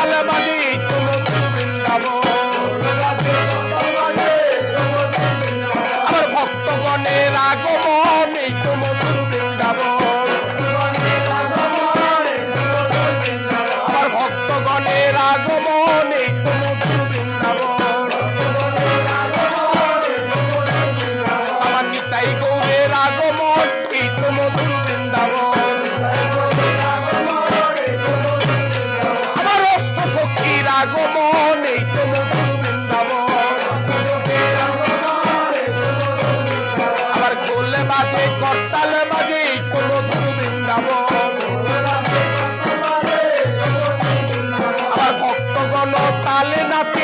করতাল বাজে মধুর বৃন্দাবন। আমার ভক্তগণের আগমন এই তো মধুর বৃন্দাবন। আমার ভক্তগণের আগমন এই তো মধুর বৃন্দাবন। আমার নিতাই গৌরের আগমন এই তো মধুর বৃন্দাবন। আমার অষ্টসখীর আগমন এই তো মধুর বৃন্দাবন। আমার খোল বাজে করতাল বাজে এই তো মধুর বৃন্দাবন। আমার ভক্তগণ তালে নাচে